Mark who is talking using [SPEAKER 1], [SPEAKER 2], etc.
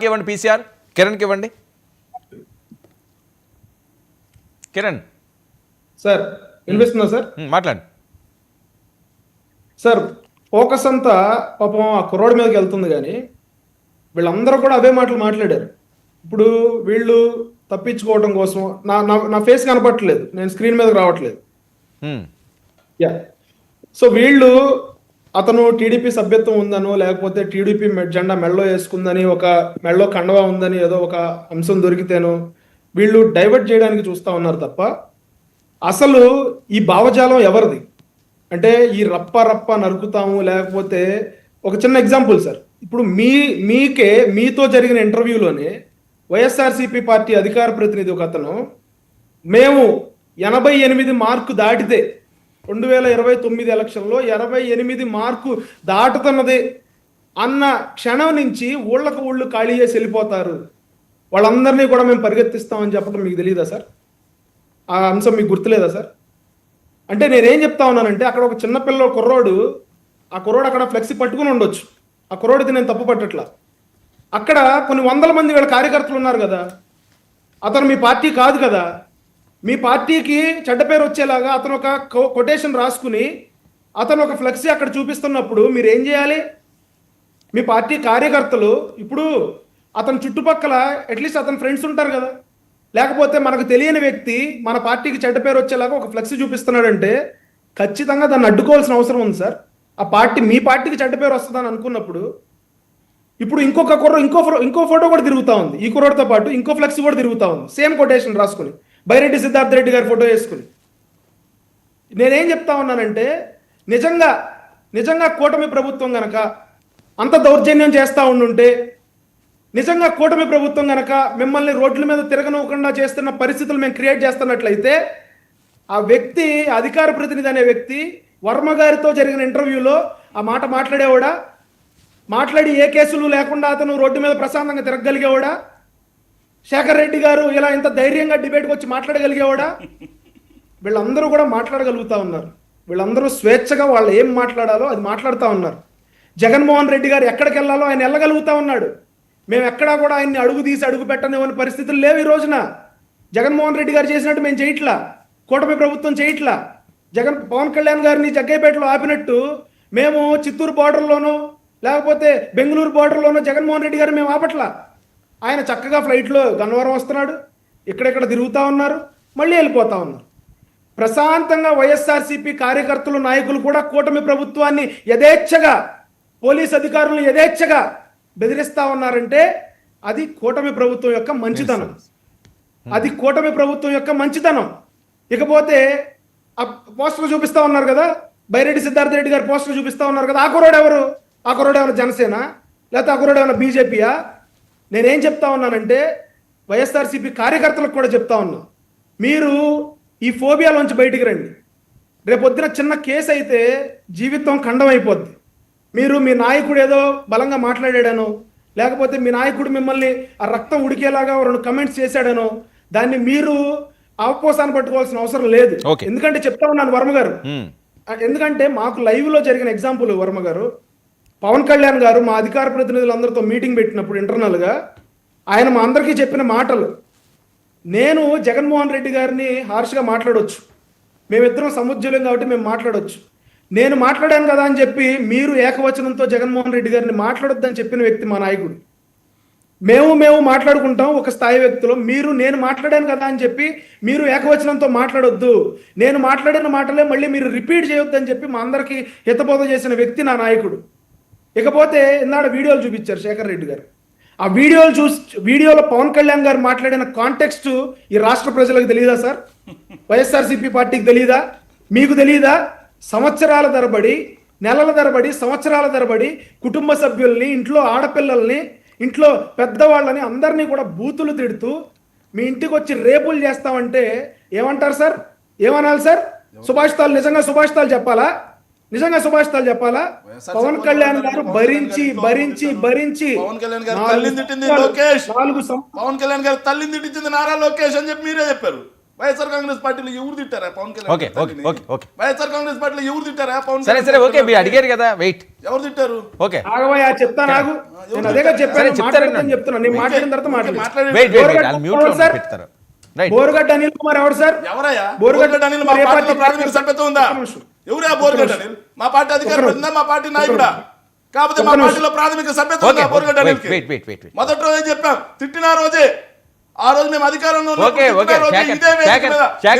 [SPEAKER 1] ఇవ్వండి పీసీఆర్. కిరణ్కి ఇవ్వండి. కిరణ్
[SPEAKER 2] సార్ వినిపిస్తుందా సార్?
[SPEAKER 1] మాట్లాడు
[SPEAKER 2] సార్. ఫోకస్ అంతా పాపం ఆ కుర్రోడి మీదకి వెళ్తుంది, కానీ వీళ్ళందరూ కూడా అవే మాటలు మాట్లాడారు. ఇప్పుడు వీళ్ళు తప్పించుకోవడం కోసం నా నా నా ఫేస్ కనపట్లేదు, నేను స్క్రీన్ మీదకి రావట్లేదు. యా. సో వీళ్ళు అతను టీడీపీ సభ్యత్వం ఉందనో లేకపోతే టీడీపీ జెండా మెడలో వేసుకుందని, ఒక మెడలో కండవా ఉందని ఏదో ఒక అంశం దొరికితేనో వీళ్ళు డైవర్ట్ చేయడానికి చూస్తూ ఉన్నారు తప్ప అసలు ఈ భావజాలం ఎవరిది అంటే ఈ రప్ప రప్ప నరుకుతాము, లేకపోతే ఒక చిన్న ఎగ్జాంపుల్ సార్. ఇప్పుడు మీతో జరిగిన ఇంటర్వ్యూలోనే వైఎస్ఆర్సీపీ పార్టీ అధికార ప్రతినిధి ఒక అతను, మేము 88 మార్కు దాటితే 2029 ఎలక్షన్లో 88 మార్కు దాటుతున్నది అన్న క్షణం నుంచి ఊళ్ళకు ఖాళీ చేసి వెళ్ళిపోతారు, వాళ్ళందరినీ కూడా మేము పరిగెత్తిస్తామని చెప్పడం మీకు తెలియదా సార్? ఆ అంశం మీకు గుర్తులేదా సార్? అంటే నేనేం చెప్తా ఉన్నానంటే, అక్కడ ఒక చిన్నపిల్ల కుర్రోడు అక్కడ ఫ్లెక్సీ పట్టుకుని ఉండొచ్చు, ఆ కుర్రోడిది నేను తప్పు పట్టట్లా. అక్కడ కొన్ని వందల మంది వీళ్ళ కార్యకర్తలు ఉన్నారు కదా, అతను మీ పార్టీ కాదు కదా, మీ పార్టీకి చెడ్డ పేరు వచ్చేలాగా అతను ఒక కొటేషన్ రాసుకుని అతను ఒక ఫ్లెక్సీ అక్కడ చూపిస్తున్నప్పుడు మీరు ఏం చేయాలి? మీ పార్టీ కార్యకర్తలు ఇప్పుడు అతని చుట్టుపక్కల అట్లీస్ట్ అతని ఫ్రెండ్స్ ఉంటారు కదా, లేకపోతే మనకు తెలియని వ్యక్తి మన పార్టీకి చెడ్డ పేరు వచ్చేలాగా ఒక ఫ్లెక్సీ చూపిస్తున్నాడంటే ఖచ్చితంగా దాన్ని అడ్డుకోవాల్సిన అవసరం ఉంది సార్. ఆ పార్టీ మీ పార్టీకి చెడ్డ పేరు వస్తుందని అనుకున్నప్పుడు ఇప్పుడు ఇంకో ఫోటో కూడా తిరుగుతూ ఉంది, ఈ కుర్రోడితో పాటు ఇంకో ఫ్లెక్సీ కూడా తిరుగుతూ ఉంది, సేమ్ కొటేషన్ రాసుకుని బైరెడ్డి సిద్ధార్థ రెడ్డి గారి ఫోటో వేసుకుని. నేనేం చెప్తా ఉన్నానంటే, నిజంగా కూటమి ప్రభుత్వం గనక అంత దౌర్జన్యం చేస్తూ ఉండుంటే, నిజంగా కూటమి ప్రభుత్వం గనక మిమ్మల్ని రోడ్ల మీద తిరగనివ్వకుండా చేస్తున్న పరిస్థితులు మేము క్రియేట్ చేస్తున్నట్లయితే ఆ వ్యక్తి, అధికార ప్రతినిధి అనే వ్యక్తి వర్మ గారితో జరిగిన ఇంటర్వ్యూలో ఆ మాట మాట్లాడేవాడా? మాట్లాడి ఏ కేసులు లేకుండా అతను రోడ్డు మీద ప్రశాంతంగా తిరగగలిగేవాడా? శేఖర్ రెడ్డి గారు ఇలా ఇంత ధైర్యంగా డిబేట్కి వచ్చి మాట్లాడగలిగేవాడా? వీళ్ళందరూ కూడా మాట్లాడగలుగుతా ఉన్నారు, వీళ్ళందరూ స్వేచ్ఛగా వాళ్ళు ఏం మాట్లాడాలో అది మాట్లాడుతూ ఉన్నారు. జగన్మోహన్ రెడ్డి గారు ఎక్కడికి వెళ్ళాలో ఆయన వెళ్ళగలుగుతా ఉన్నాడు. మేము ఎక్కడా కూడా ఆయన్ని అడుగు పెట్టనివ్వని పరిస్థితులు లేవు ఈ రోజున. జగన్మోహన్ రెడ్డి గారు చేసినట్టు మేము చేయట్లా, కూటమి ప్రభుత్వం చేయట్లా. పవన్ కళ్యాణ్ గారిని జగ్గైపేటలో ఆపినట్టు మేము చిత్తూరు బార్డర్లోనో లేకపోతే బెంగళూరు బార్డర్లోనో జగన్మోహన్ రెడ్డి గారు మేము ఆపట్లా. ఆయన చక్కగా ఫ్లైట్లో గన్నవరం వస్తున్నాడు, ఇక్కడెక్కడ తిరుగుతూ ఉన్నారు, మళ్ళీ వెళ్ళిపోతా ఉన్నారు. ప్రశాంతంగా వైఎస్ఆర్సీపీ కార్యకర్తలు, నాయకులు కూడా కూటమి ప్రభుత్వాన్ని యథేచ్ఛగా, పోలీస్ అధికారులను యథేచ్ఛగా బెదిరిస్తా ఉన్నారంటే అది కూటమి ప్రభుత్వం యొక్క మంచితనం, అది కూటమి ప్రభుత్వం యొక్క మంచితనం. ఇకపోతే ఆ పోస్టర్ చూపిస్తా ఉన్నారు కదా, బైరెడ్డి సిద్ధార్థ రెడ్డి గారి పోస్టర్ చూపిస్తా ఉన్నారు కదా, ఆ కుర్రోడు ఎవరు? ఆ కుర్రోడు ఏమైనా జనసేన, లేకపోతే ఆ కుర్రోడు ఏమైనా బీజేపీయా? నేనేం చెప్తా ఉన్నానంటే వైఎస్ఆర్సీపీ కార్యకర్తలకు కూడా చెప్తా ఉన్నా, మీరు ఈ ఫోబియాలోంచి బయటికి రండి. రేపొద్దున చిన్న కేసు అయితే జీవితం ఖండం అయిపోద్ది. మీరు మీ నాయకుడు ఏదో బలంగా మాట్లాడాడనో, లేకపోతే మీ నాయకుడు మిమ్మల్ని ఆ రక్తం ఉడికేలాగా 2 కమెంట్స్ చేశాడనో దాన్ని మీరు అవపోసాన్ని పట్టుకోవాల్సిన అవసరం లేదు. ఎందుకంటే చెప్తా ఉన్నాను వర్మ గారు, ఎందుకంటే మాకు లైవ్లో జరిగిన ఎగ్జాంపుల్ వర్మ గారు, పవన్ కళ్యాణ్ గారు మా అధికార ప్రతినిధులందరితో మీటింగ్ పెట్టినప్పుడు ఇంటర్నల్గా ఆయన మా అందరికీ చెప్పిన మాటలు, నేను జగన్మోహన్ రెడ్డి గారిని హార్ష్గా మాట్లాడవచ్చు, మేమిద్దరం సముజ్జలం కాబట్టి మేము మాట్లాడవచ్చు, నేను మాట్లాడాను కదా అని చెప్పి మీరు ఏకవచనంతో జగన్మోహన్ రెడ్డి గారిని మాట్లాడొద్దని చెప్పిన వ్యక్తి మా నాయకుడు. మేము మాట్లాడుకుంటాం ఒక స్థాయి వ్యక్తులు, నేను మాట్లాడాను కదా అని చెప్పి మీరు ఏకవచనంతో మాట్లాడొద్దు, నేను మాట్లాడిన మాటలే మళ్ళీ మీరు రిపీట్ చేయొద్దని చెప్పి మా అందరికీ హితబోధ చేసిన వ్యక్తి నా నాయకుడు. ఇకపోతే ఇందాక వీడియోలు చూపించారు శేఖర్ రెడ్డి గారు, ఆ వీడియోలో పవన్ కళ్యాణ్ గారు మాట్లాడిన కాంటెక్స్ట్ ఈ రాష్ట్ర ప్రజలకు తెలియదా సార్? వైఎస్ఆర్సీపీ పార్టీకి తెలియదా? మీకు తెలియదా? సంవత్సరాల తరబడి, నెలల తరబడి, సంవత్సరాల తరబడి కుటుంబ సభ్యుల్ని, ఇంట్లో ఆడపిల్లల్ని, ఇంట్లో పెద్దవాళ్ళని అందరినీ కూడా బూతులు తిడుతూ మీ ఇంటికి వచ్చి రేపులు చేస్తామంటే ఏమంటారు సార్? ఏమనాలి సార్? సుభాషితాలు, నిజంగా సుభాషితాలు చెప్పాలా? నిజంగా సుభాషితాలు చెప్పాలా? పవన్ కళ్యాణ్ గారు భరించి
[SPEAKER 3] పవన్ కళ్యాణ్ గారు తల్లిని తిట్టింది లోకేష్, పవన్ కళ్యాణ్ గారు తల్లిని తిట్టింది నారా లోకేష్ అని చెప్పి మీరే చెప్పారు. వైఎస్ఆర్ కాంగ్రెస్ పార్టీలో ఎవరు తిట్టారా పవన్ కళ్యాణ్
[SPEAKER 1] ఓకే, ఓకే,
[SPEAKER 3] తల్లిని?
[SPEAKER 1] Okay, okay.
[SPEAKER 3] వైఎస్ఆర్ కాంగ్రెస్ పార్టీలో ఎవరు తిట్టారా పవన్
[SPEAKER 1] సరే
[SPEAKER 3] కళ్యాణ్
[SPEAKER 1] సరే ఓకే, మీరు
[SPEAKER 3] తల్లిని?
[SPEAKER 1] అడిగారు కదా, వెయిట్.
[SPEAKER 3] ఎవరు తిట్టారు?
[SPEAKER 1] ఓకే,
[SPEAKER 2] ఆగవయ్యా చెప్తాను, ఆగు. నేను అదేగా
[SPEAKER 1] సరే,
[SPEAKER 2] చెప్పాను,
[SPEAKER 1] చెప్తాను.
[SPEAKER 2] మాట్లాడతాను చెప్తున్నా. నేను మాట్లాడిన తర్వాత మాట్లాడు.
[SPEAKER 3] మాట్లాడండి.
[SPEAKER 1] Wait wait
[SPEAKER 2] Borugadda
[SPEAKER 1] wait, mute లో
[SPEAKER 2] సార్.
[SPEAKER 1] పెడతారు. రైట్.
[SPEAKER 2] బోరుగడ్డ అనిల్ కుమార్ ఎవరు సార్?
[SPEAKER 3] ఎవరయ్యా?
[SPEAKER 2] బోరుగడ్డ
[SPEAKER 3] బోరుగడ్డ అనిల్ మా
[SPEAKER 2] ఏ
[SPEAKER 3] పార్టీలో
[SPEAKER 2] పార్టీ
[SPEAKER 3] ప్రాథమిక సభ్యత్వం ఉందా?
[SPEAKER 2] ఒక్క నిమిషం.
[SPEAKER 3] ఎవరా బోరుగడ్డ అనిల్? మా పార్టీ అధికారం ఉందా? మా పార్టీ నాయకుడా? కాకపోతే మా
[SPEAKER 2] ఒక్క నిమిషం.
[SPEAKER 3] పార్టీలో ప్రాథమిక సభ్యత్వం
[SPEAKER 1] ఓకే,
[SPEAKER 3] ఉందా బోరుగడ్డ
[SPEAKER 1] వెయిట్
[SPEAKER 3] అనిల్కి?
[SPEAKER 1] Wait wait wait.
[SPEAKER 3] మొదటి రోజే చెప్పాం, తిట్టిన రోజే, ఆ రోజు మేము అధికారంలో ఉన్నప్పుడు
[SPEAKER 1] ఓకే
[SPEAKER 3] తిట్టిన
[SPEAKER 1] ఓకే,
[SPEAKER 3] రోజే
[SPEAKER 1] శేఖర్
[SPEAKER 3] ఇదే వేదిక
[SPEAKER 1] శేఖర్
[SPEAKER 3] మీద
[SPEAKER 1] శేఖర్